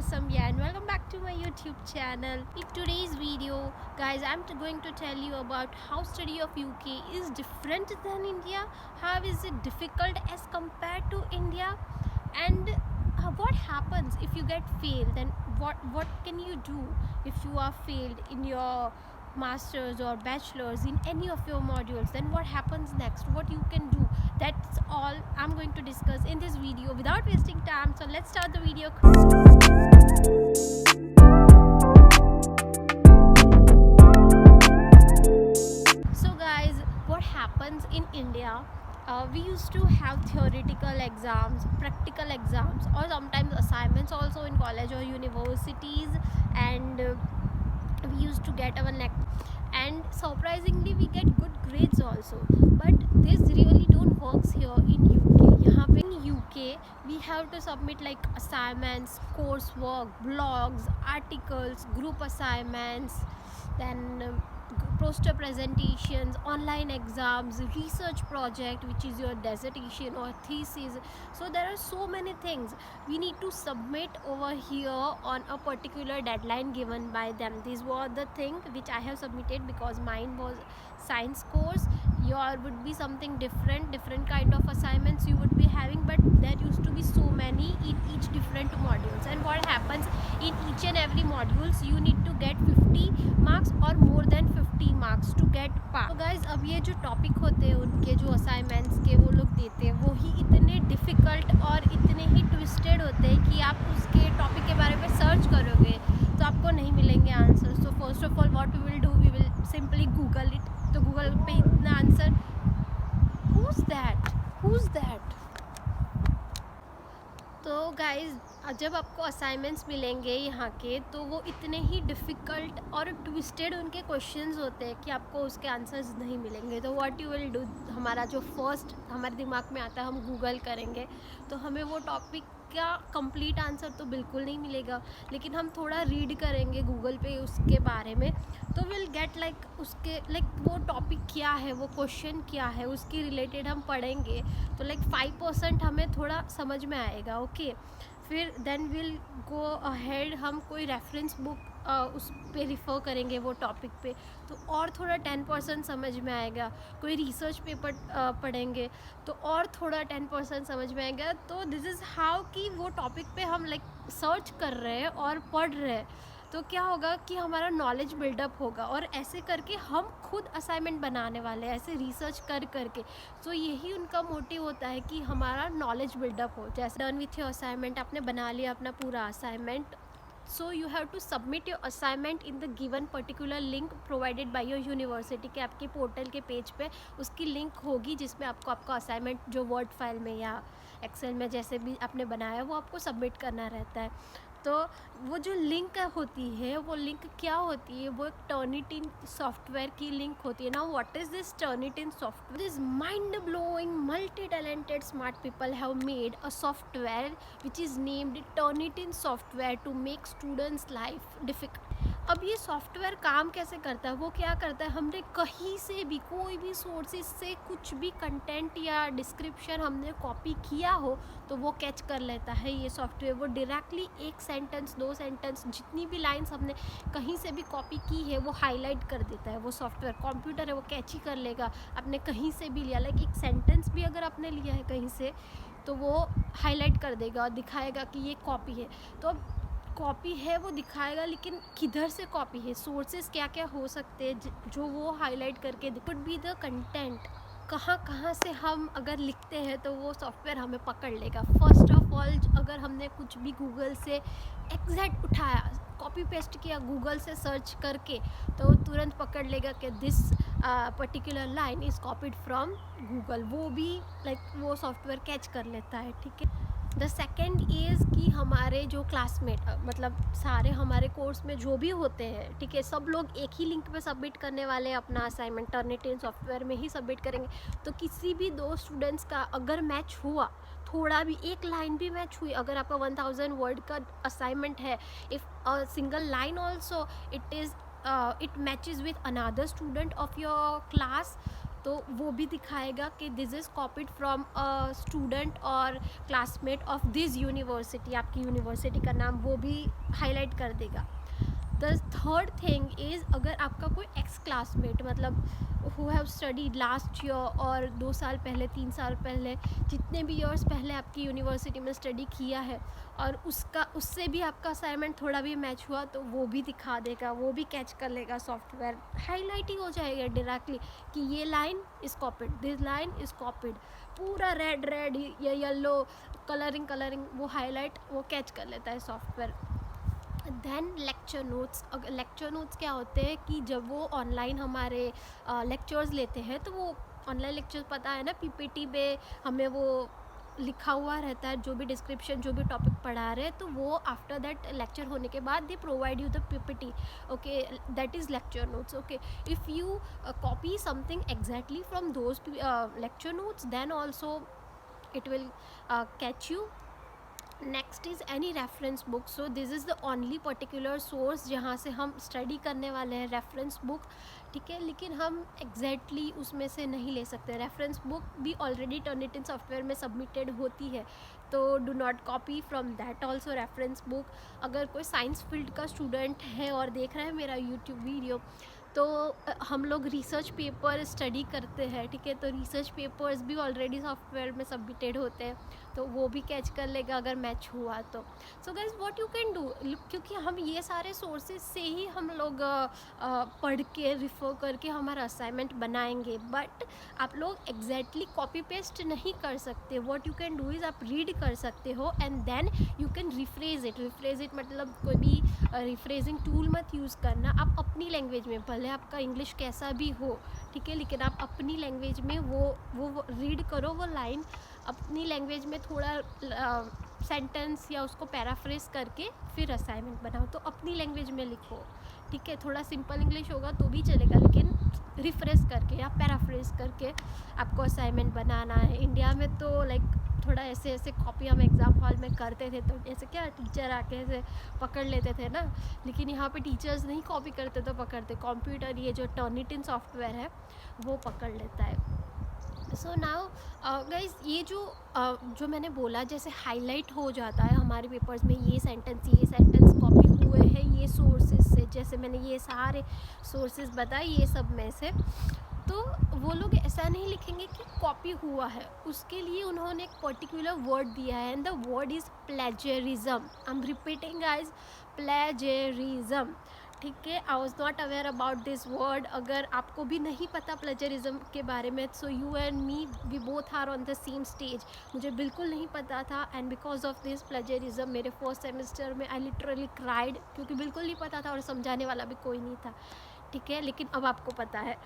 Samya and welcome back to my YouTube channel. In today's video, guys, I'm going to tell you about how study of UK is different than India. How is it difficult as compared to India? And what happens if you get failed? Then what can you do if you are failed in your masters or bachelors in any of your modules? Then what happens next? What you can do? That's all I'm going to discuss in this video without wasting time. So let's start the video. So guys, what happens in India? We used to have theoretical exams, practical exams, or sometimes assignments also in college or universities, and we used to get our next, and surprisingly we get good grades also. But this really don't works here in UK. यहाँ पे in UK we have to submit like assignments, coursework, blogs, articles, group assignments, then poster presentations, online exams, research project which is your dissertation or thesis. So there are so many things we need to submit over here on a particular deadline given by them. These were the thing which I have submitted because mine was science course. Your would be something different kind of assignments you would be having, but there used to be so many in each different modules. And what happens in each and every modules, you need to get 50 marks or more than 50 marks to get pass. तो guys अब ये जो topic होते हैं उनके जो assignments के वो लोग देते हैं वो ही इतने डिफ़िकल्ट और इतने ही ट्विस्टेड होते हैं कि आप उसके टॉपिक के बारे में सर्च करोगे तो आपको नहीं मिलेंगे answer. So first of all what we will do, we will simply Google it. तो गूगल पे इतना आंसर, who's that. तो गाइज जब आपको असाइनमेंट्स मिलेंगे यहाँ के तो वो इतने ही डिफ़िकल्ट और ट्विस्टेड उनके क्वेश्चंस होते हैं कि आपको उसके आंसर्स नहीं मिलेंगे. तो व्हाट यू विल डू, हमारा जो फर्स्ट हमारे दिमाग में आता है हम गूगल करेंगे तो हमें वो टॉपिक का कंप्लीट आंसर तो बिल्कुल नहीं मिलेगा, लेकिन हम थोड़ा रीड करेंगे गूगल पे उसके बारे में तो विल गेट लाइक उसके वो टॉपिक क्या है, वो क्वेश्चन क्या है, उसके रिलेटेड हम पढ़ेंगे तो 5% हमें थोड़ा समझ में आएगा. ओके, फिर देन विल गो अहेड, हम कोई रेफरेंस बुक उस पे रिफ़र करेंगे वो टॉपिक पे तो और थोड़ा 10% समझ में आएगा. कोई रिसर्च पेपर पढ़ेंगे तो और थोड़ा 10% समझ में आएगा. तो दिस इज़ हाउ कि वो टॉपिक पे हम सर्च कर रहे हैं और पढ़ रहे हैं तो क्या होगा कि हमारा नॉलेज बिल्डअप होगा और ऐसे करके हम खुद असाइनमेंट बनाने वाले हैं ऐसे रिसर्च कर करके. तो यही उनका मोटिव होता है कि हमारा नॉलेज बिल्डअप हो. जैसे डन विथ योर असाइनमेंट, आपने बना लिया अपना पूरा assignment. So you have to submit your assignment in the given particular link provided by your university. के आपके पोर्टल के पेज पे उसकी लिंक होगी जिसमें आपको आपका असाइनमेंट जो वर्ड फाइल में या एक्सेल में जैसे भी आपने बनाया वो आपको सबमिट करना रहता है. तो वो जो लिंक होती है वो लिंक क्या होती है, वो एक टर्निटिन सॉफ्टवेयर की लिंक होती है. ना what is this Turnitin software? This mind blowing multi talented smart people have made a software which is named Turnitin software to make students life difficult. अब ये सॉफ्टवेयर काम कैसे करता है, वो क्या करता है, हमने कहीं से भी कोई भी सोर्सेज से कुछ भी कंटेंट या डिस्क्रिप्शन हमने कॉपी किया हो तो वो कैच कर लेता है ये सॉफ्टवेयर. वो डायरेक्टली एक सेंटेंस, 2 सेंटेंस, जितनी भी लाइंस हमने कहीं से भी कॉपी की है वो हाईलाइट कर देता है. वो सॉफ्टवेयर कंप्यूटर है वो कैच ही कर लेगा. आपने कहीं से भी लिया एक सेंटेंस भी अगर आपने लिया है कहीं से तो वो हाईलाइट कर देगा और दिखाएगा कि ये कॉपी है. तो अब कॉपी है वो दिखाएगा, लेकिन किधर से कॉपी है, सोर्सेज क्या क्या हो सकते हैं जो वो हाईलाइट करके कुड बी द कंटेंट. कहाँ से हम अगर लिखते हैं तो वो सॉफ्टवेयर हमें पकड़ लेगा. फर्स्ट ऑफ ऑल अगर हमने कुछ भी गूगल से एग्जैक्ट उठाया, कॉपी पेस्ट किया गूगल से सर्च करके तो तुरंत पकड़ लेगा कि this particular line is copied from Google. वो भी वो सॉफ्टवेयर कैच कर लेता है. ठीक है. द सेकेंड इज़ कि हमारे जो क्लासमेट मतलब सारे हमारे कोर्स में जो भी होते हैं, ठीक है, सब लोग एक ही लिंक पे सबमिट करने वाले हैं अपना असाइनमेंट. टर्निटिन सॉफ्टवेयर में ही सबमिट करेंगे. तो किसी भी 2 स्टूडेंट्स का अगर मैच हुआ, थोड़ा भी एक लाइन भी मैच हुई, अगर आपका 1000 वर्ड का असाइनमेंट है, if a single line also it matches with another student of your class, तो वो भी दिखाएगा कि this is copied from a student और क्लासमेट ऑफ दिस यूनिवर्सिटी, आपकी यूनिवर्सिटी का नाम वो भी हाईलाइट कर देगा। द थर्ड थिंग इज़, अगर आपका कोई एक्स क्लासमेट मतलब who have studied last year और 2 साल पहले 3 साल पहले जितने भी ईयर्स पहले आपकी यूनिवर्सिटी में स्टडी किया है और उससे भी आपका असाइनमेंट थोड़ा भी मैच हुआ तो वो भी दिखा देगा, वो भी कैच कर लेगा सॉफ्टवेयर, हाईलाइटिंग हो जाएगा डायरेक्टली कि ये line is copied, this line is copied, पूरा रेड रेड या येलो कलरिंग वो हाईलाइट वो कैच कर लेता है सॉफ्टवेयर। देन लेक्चर नोट्स क्या होते हैं कि जब वो ऑनलाइन हमारे लेक्चर्स लेते हैं तो वो ऑनलाइन लेक्चर्स पता है ना, पीपीटी में हमें वो लिखा हुआ रहता है जो भी डिस्क्रिप्शन जो भी टॉपिक पढ़ा रहे हैं, तो वो आफ्टर दैट लेक्चर होने के बाद they provide you the PPT, okay, that is lecture notes. Okay, if you copy something exactly from those lecture notes then also it will catch you। Next is any reference book. So this is the only particular source जहाँ से हम study करने वाले हैं, reference book, ठीक है, लेकिन हम एग्जैक्टली उसमें से नहीं ले सकते। रेफरेंस बुक भी ऑलरेडी टर्निटिन सॉफ्टवेयर में सबमिटेड होती है, तो do not copy from that also reference book. अगर कोई साइंस फील्ड का स्टूडेंट है और देख रहा है मेरा यूट्यूब वीडियो, तो हम लोग रिसर्च पेपर स्टडी करते हैं, ठीक है, तो रिसर्च पेपर्स भी ऑलरेडी सॉफ्टवेयर में सबमिटेड होते हैं, तो वो भी कैच कर लेगा अगर मैच हुआ तो। So guys what you can do, क्योंकि हम ये सारे सोर्सेज से ही हम लोग पढ़ के रिफ़र करके हमारा असाइनमेंट बनाएंगे, बट आप लोग एग्जैक्टली कॉपी पेस्ट नहीं कर सकते। What you can do is आप रीड कर सकते हो and then you can rephrase it मतलब कोई भी रिफ्रेजिंग टूल मत यूज़ करना, आप अपनी लैंग्वेज में, भले आपका इंग्लिश कैसा भी हो, ठीक है, लेकिन आप अपनी लैंग्वेज में वो रीड करो, वो लाइन अपनी लैंग्वेज में थोड़ा सेंटेंस या उसको पैराफ्रेज करके फिर असाइनमेंट बनाओ, तो अपनी लैंग्वेज में लिखो, ठीक है। थोड़ा सिंपल इंग्लिश होगा तो भी चलेगा, लेकिन रिफ्रेश करके या पैराफ्रेज करके आपको असाइनमेंट बनाना है। इंडिया में तो लाइक थोड़ा ऐसे कॉपी हम एग्ज़ाम हॉल में करते थे, तो ऐसे क्या टीचर आके ऐसे पकड़ लेते थे ना, लेकिन यहाँ पे टीचर्स नहीं कॉपी करते तो पकड़ते, कंप्यूटर ये जो टर्निटिन सॉफ्टवेयर है वो पकड़ लेता है। सो नाउ गाइज, ये जो मैंने बोला जैसे हाईलाइट हो जाता है हमारे पेपर्स में, ये सेंटेंस कॉपी हुए हैं ये सोर्सेज से, जैसे मैंने ये सारे सोर्सेज बताए ये सब में से, तो वो लोग ऐसा नहीं लिखेंगे कि कॉपी हुआ है, उसके लिए उन्होंने एक पर्टिकुलर वर्ड दिया है and the word is plagiarism. I am repeating guys, plagiarism, ठीक है। I was not aware about this word. अगर आपको भी नहीं पता प्लेजरिज्म के बारे में, so you and me we both are on the same stage. मुझे बिल्कुल नहीं पता था and because of this plagiarism मेरे फर्स्ट सेमेस्टर में आई लिटरली क्राइड, क्योंकि बिल्कुल नहीं पता था और समझाने वाला भी कोई नहीं था, ठीक है, लेकिन अब आपको पता है।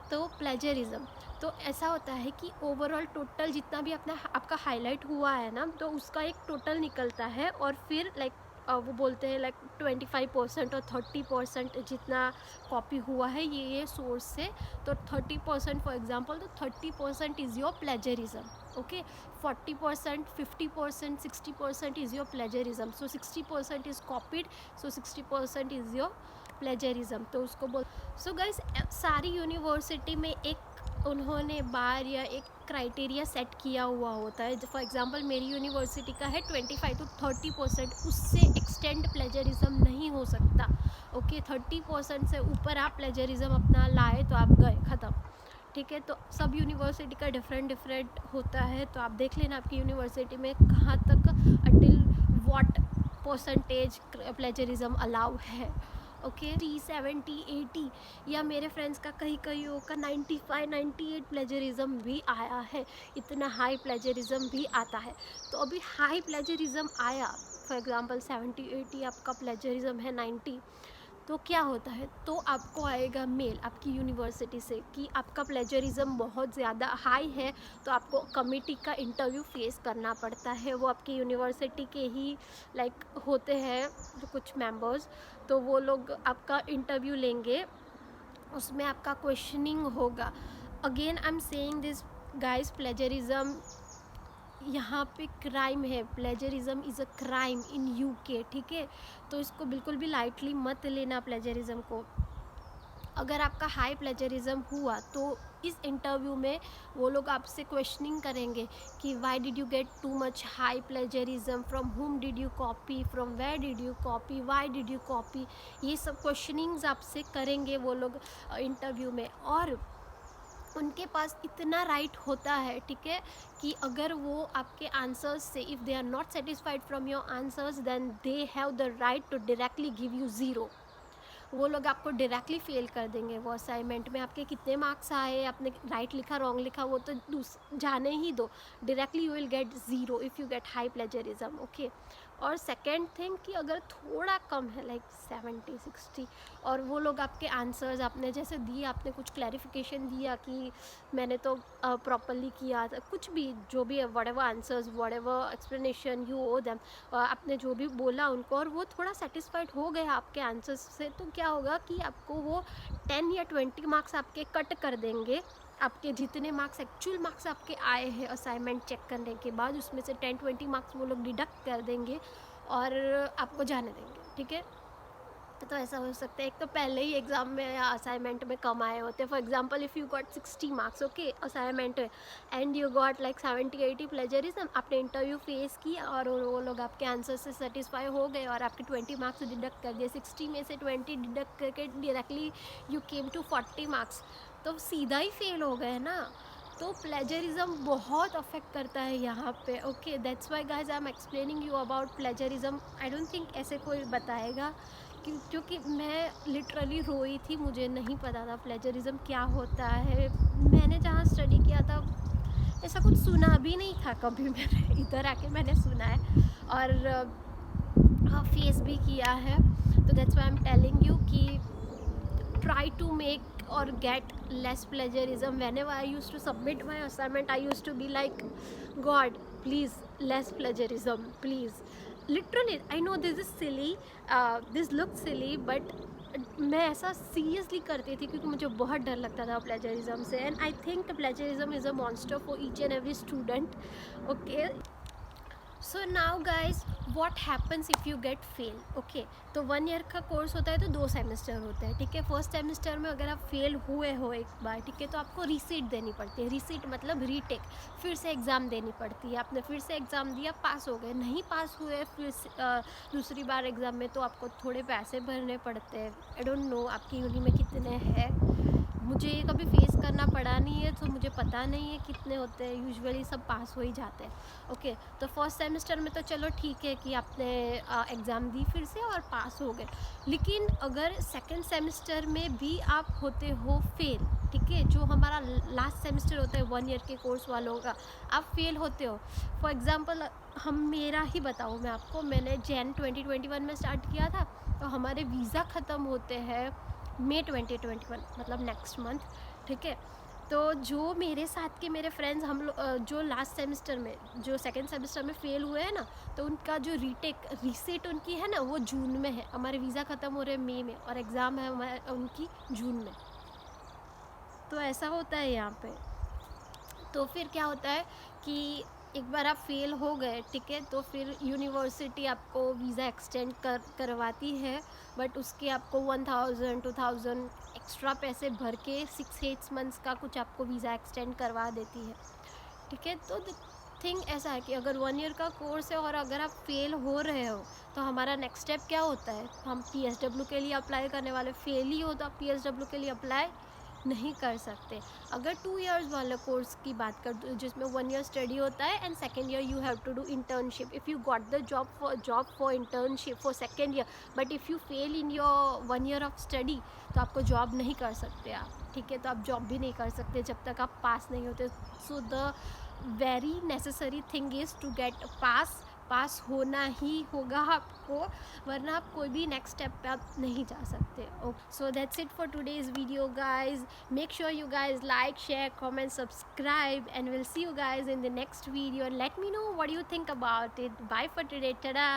तो प्लेजरिज्म तो ऐसा होता है कि ओवरऑल टोटल जितना भी आपका हाईलाइट हुआ है ना, तो उसका एक टोटल निकलता है और फिर लाइक वो बोलते हैं लाइक 25% और 30% जितना कॉपी हुआ है ये सोर्स से, तो 30% फॉर एग्जांपल, तो 30% is your plagiarism, okay. 40%, 50%, 60% is your plagiarism, so 60% is copied, so 60% is your plagiarism, तो उसको बोल। सो गाइस, सारी यूनिवर्सिटी में एक उन्होंने बार या एक क्राइटेरिया सेट किया हुआ होता है। फॉर एग्जांपल मेरी यूनिवर्सिटी का है 25 to 30%, उससे एक्सटेंड प्लेजरिज्म नहीं हो सकता, ओके। 30% से ऊपर आप प्लेजरिज्म अपना लाए तो आप गए, ख़त्म, ठीक है। तो सब यूनिवर्सिटी का डिफरेंट होता है, तो आप देख लेना आपकी यूनिवर्सिटी में कहाँ तक अटिल व्हाट परसेंटेज प्लेजरिज्म अलाउ है, ओके। 70, 80 या मेरे फ्रेंड्स का कहीं होकर 95, 98 प्लेजरिज्म भी आया है, इतना हाई प्लेजरिज्म भी आता है। तो अभी हाई प्लेजरिज्म आया, फॉर एग्जांपल 70, 80 आपका प्लेजरिज्म है 90, तो क्या होता है, तो आपको आएगा मेल आपकी यूनिवर्सिटी से कि आपका प्लेजरिज्म बहुत ज़्यादा हाई है, तो आपको कमेटी का इंटरव्यू फेस करना पड़ता है। वो आपकी यूनिवर्सिटी के ही लाइक होते हैं जो कुछ मेंबर्स, तो वो लोग आपका इंटरव्यू लेंगे, उसमें आपका क्वेश्चनिंग होगा। Again I am saying this guys, plagiarism यहाँ पे क्राइम है, plagiarism is a crime in UK, ठीक है। तो इसको बिल्कुल भी लाइटली मत लेना प्लेजरिज्म को। अगर आपका हाई प्लेजरिज्म हुआ तो इस इंटरव्यू में वो लोग आपसे क्वेश्चनिंग करेंगे कि why did you get too much high plagiarism, from whom did you copy, from where did you copy, why did you copy. ये सब क्वेश्चनिंग्स आपसे करेंगे वो लोग इंटरव्यू में। और उनके पास इतना राइट होता है, ठीक है, कि अगर वो आपके आंसर्स से if they are not satisfied from your answers then they have the right to directly give you zero. वो लोग आपको डायरेक्टली फेल कर देंगे। वो असाइनमेंट में आपके कितने मार्क्स आए, आपने राइट लिखा रॉन्ग लिखा वो तो जाने ही दो, directly you will get zero if you get high plagiarism, okay. और सेकेंड थिंग कि अगर थोड़ा कम है लाइक 70-60 और वो लोग आपके आंसर्स आपने जैसे दिए, आपने कुछ क्लैरिफिकेशन दिया कि मैंने तो प्रॉपरली किया था, कुछ भी जो भी है, whatever answers, whatever explanation you owe them, आपने जो भी बोला उनको और वो थोड़ा सेटिस्फाइड हो गया आपके आंसर्स से, तो क्या होगा कि आपको वो 10 या 20 मार्क्स आपके कट कर देंगे। आपके जितने मार्क्स एक्चुअल मार्क्स आपके आए हैं असाइनमेंट चेक करने के बाद, उसमें से 10-20 मार्क्स वो लोग डिडक्ट कर देंगे और आपको जाने देंगे, ठीक है। तो ऐसा हो सकता है, एक तो पहले ही एग्ज़ाम में या असाइनमेंट में कम आए होते। For example if you got 60 marks okay assignment में and you got like 70-80 plagiarism, आपने इंटरव्यू फेस किया और वो लोग आपके आंसर से सेटिस्फाई हो गए और आपके 20 मार्क्स डिडक्ट कर दिए, 60 में से 20 डिडक्ट करके directly you came to 40 marks, तो सीधा ही फेल हो गए ना। तो प्लेजरिज्म बहुत अफेक्ट करता है यहाँ पे, okay. That's why guys I am explaining you about plagiarism. I don't think ऐसे कोई बताएगा, क्योंकि मैं लिटरली रोई थी, मुझे नहीं पता था प्लेजरिज्म क्या होता है। मैंने जहाँ स्टडी किया था ऐसा कुछ सुना भी नहीं था कभी, मैंने इधर आके मैंने सुना है और फेस भी किया है। तो that's why I am telling you कि try to make or get less plagiarism. Whenever I used to submit my assignment, I used to be like, God, please, less plagiarism, please. Literally, I know this is silly, this looks silly, but मैं ऐसा seriously करती थी क्योंकि मुझे बहुत डर लगता था प्लेजरिज्म से। And I think plagiarism is a monster for each and every student, okay. So now guys what happens if you get fail, okay. तो 1 ईयर का कोर्स होता है तो 2 सेमेस्टर होते हैं, ठीक है। फर्स्ट सेमेस्टर में अगर आप फेल हुए हो एक बार, ठीक है, तो आपको रीसीट देनी पड़ती है। रीसीट मतलब रीटेक, फिर से एग्ज़ाम देनी पड़ती है। आपने फिर से एग्ज़ाम दिया, पास हो गए, नहीं पास हुए फिर दूसरी बार एग्ज़ाम में तो आपको थोड़े पैसे भरने पड़ते हैं। आई डोंट नो आपकी यूनी में कितने हैं, मुझे ये कभी फेस करना पड़ा नहीं है तो मुझे पता नहीं है कितने होते हैं। यूजुअली सब पास हो ही जाते हैं, ओके। तो फर्स्ट सेमेस्टर में तो चलो ठीक है कि आपने एग्ज़ाम दी फिर से और पास हो गए, लेकिन अगर सेकंड सेमेस्टर में भी आप होते हो फेल, ठीक है, जो हमारा लास्ट सेमेस्टर होता है 1 ईयर के कोर्स वालों का, आप फेल होते हो। फॉर एग्ज़ाम्पल हम मेरा ही बताऊँ मैं आपको, मैंने जैन 2021 में स्टार्ट किया था, तो हमारे वीज़ा ख़त्म होते हैं मई 2021, मतलब नेक्स्ट मंथ, ठीक है। तो जो मेरे साथ के मेरे फ्रेंड्स हम लोग जो लास्ट सेमेस्टर में जो सेकंड सेमेस्टर में फ़ेल हुए हैं ना, तो उनका जो रीसेट उनकी है ना वो जून में है। हमारे वीज़ा ख़त्म हो रहे हैं मई में और एग्ज़ाम है हमारे उनकी जून में। तो ऐसा होता है यहाँ पे। तो फिर क्या होता है कि एक बार आप फेल हो गए, ठीक है, तो फिर यूनिवर्सिटी आपको वीज़ा एक्सटेंड करवाती है, बट उसके आपको 1000-2000 एक्स्ट्रा पैसे भर के 6-8 मंथ्स का कुछ आपको वीज़ा एक्सटेंड करवा देती है, ठीक है। तो थिंग ऐसा है कि अगर 1 ईयर का कोर्स है और अगर आप फेल हो रहे हो तो हमारा नेक्स्ट स्टेप क्या होता है, हम PSW के लिए अप्लाई करने वाले। फेल ही हो तो आप PSW के लिए अप्लाई नहीं कर सकते। अगर 2 इयर्स वाले कोर्स की बात कर दो जिसमें 1 ईयर स्टडी होता है and second year you have to do internship. If you got the job for internship for second year, but if you fail in your 1 year of study तो आपको जॉब नहीं कर सकते आप, ठीक है। तो आप जॉब भी नहीं कर सकते जब तक आप पास नहीं होते। So the very necessary thing is to get pass होना ही होगा आपको, वरना आप कोई भी नेक्स्ट स्टेप पे आप नहीं जा सकते। So that's it for today's video guys. Make sure you guys like, share, comment, subscribe, and we'll see you guys in the next video. Let me know what you think about it. Bye for today. Ta-da!